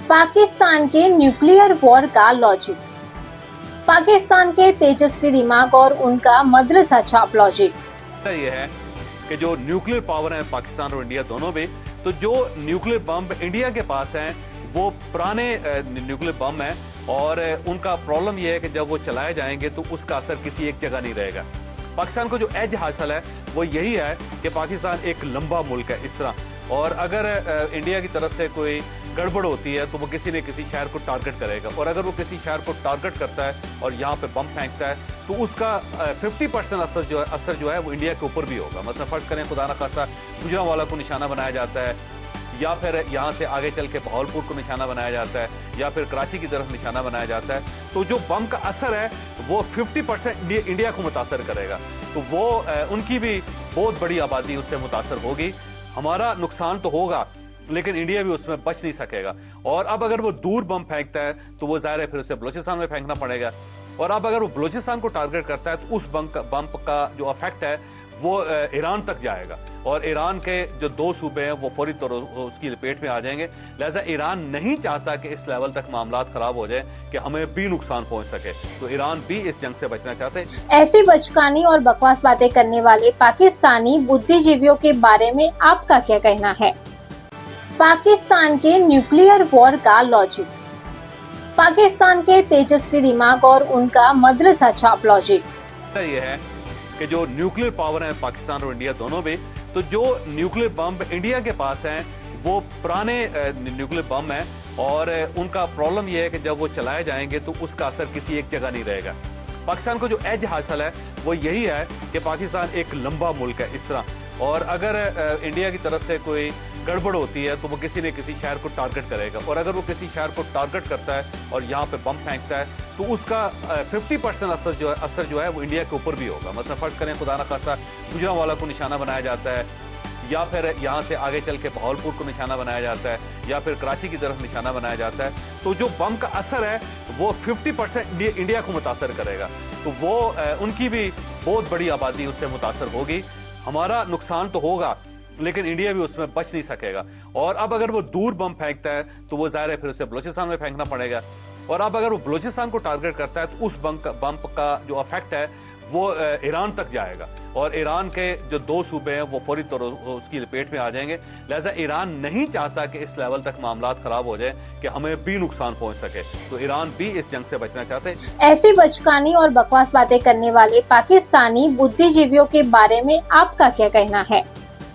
पाकिस्तान के nuclear war का logic. Pakistan के तेजस्वी दिमाग और उनका मदरसा छाप लॉजिक ये है कि जो न्यूक्लियर पावर है पाकिस्तान और इंडिया दोनों में, तो जो न्यूक्लियर बम इंडिया के पास हैं वो पुराने न्यूक्लियर बम हैं और उनका प्रॉब्लम ये है कि जब वो चलाए जाएंगे तो उसका असर किसी एक जगह नहीं रहेगा। पाकिस्तान को जो एज हासिल है वो यही है कि पाकिस्तान एक लंबा मुल्क है इस तरह, और अगर इंडिया की तरफ से कोई गड़बड़ होती है तो वो किसी न किसी शहर को टारगेट करेगा, और अगर वो किसी शहर को टारगेट करता है और यहाँ पे बम फेंकता है तो उसका 50% असर जो है वो इंडिया के ऊपर भी होगा। मतलब फर्ज करें खुदा न खास्ता गुजरांवाला को निशाना बनाया जाता है, या फिर यहाँ से आगे चल के बहावलपुर को निशाना बनाया जाता है, या फिर कराची की तरफ निशाना बनाया जाता है, तो जो बम का असर है वो 50% इंडिया को मुतासर करेगा। तो वो उनकी भी बहुत बड़ी आबादी उससे मुतासर होगी। हमारा नुकसान तो होगा लेकिन इंडिया भी उसमें बच नहीं सकेगा। और अब अगर वो दूर बम फेंकता है तो वो जाहिर है फिर उसे बलूचिस्तान में फेंकना पड़ेगा, और अब अगर वो बलूचिस्तान को टारगेट करता है तो उस बम का जो इफेक्ट है वो ईरान तक जाएगा, और ईरान के जो 2 सूबे हैं वो फौरी तौर उसकी लपेट में आ जाएंगे। लिहाजा ईरान नहीं चाहता कि इस लेवल तक मामला खराब हो जाए कि हमें भी नुकसान पहुंच सके, तो ईरान भी इस जंग से बचना चाहते हैं। ऐसी बचकानी और बकवास बातें करने वाले पाकिस्तानी बुद्धिजीवियों के बारे में आपका क्या कहना है? पाकिस्तान के न्यूक्लियर वॉर का लॉजिक। पाकिस्तान के तेजस्वी दिमाग और उनका मदरसा छाप लॉजिक ये है कि जो न्यूक्लियर पावर है पाकिस्तान और इंडिया दोनों में, तो जो न्यूक्लियर बम इंडिया के पास हैं वो पुराने न्यूक्लियर बम हैं और उनका प्रॉब्लम ये है कि जब वो चलाए जाएंगे तो उसका असर किसी एक जगह नहीं रहेगा। पाकिस्तान को जो एज हासिल है वो यही है कि पाकिस्तान एक लंबा मुल्क है इस तरह, और अगर इंडिया की तरफ से कोई गड़बड़ होती है तो वो किसी न किसी शहर को टारगेट करेगा, और अगर वो किसी शहर को टारगेट करता है और यहाँ पे बम फेंकता है तो उसका 50% असर जो है वो इंडिया के ऊपर भी होगा। मतलब फर्ज करें खुदा न खास्ता गुजरांवाला को निशाना बनाया जाता है, या फिर यहाँ से आगे चल के बहावलपुर को निशाना बनाया जाता है, या फिर कराची की तरफ निशाना बनाया जाता है, तो जो बम का असर है वो 50% इंडिया को मुतासर करेगा। तो वो उनकी भी बहुत बड़ी आबादी उससे मुतासर होगी। हमारा नुकसान तो होगा लेकिन इंडिया भी उसमें बच नहीं सकेगा। और अब अगर वो दूर बम फेंकता है तो वो जाहिर है फिर उसे बलूचिस्तान में फेंकना पड़ेगा, और अब अगर वो बलूचिस्तान को टारगेट करता है तो उस बम का जो इफेक्ट है वो ईरान तक जाएगा, और ईरान के जो 2 सूबे हैं वो फौरी तौर उसकी लपेट में आ जाएंगे। लिहाजा ईरान नहीं चाहता कि इस लेवल तक मामला खराब हो जाए कि हमें भी नुकसान पहुंच सके, तो ईरान भी इस जंग से बचना चाहते हैं। ऐसी बचकानी और बकवास बातें करने वाले पाकिस्तानी बुद्धिजीवियों के बारे में आपका क्या कहना है?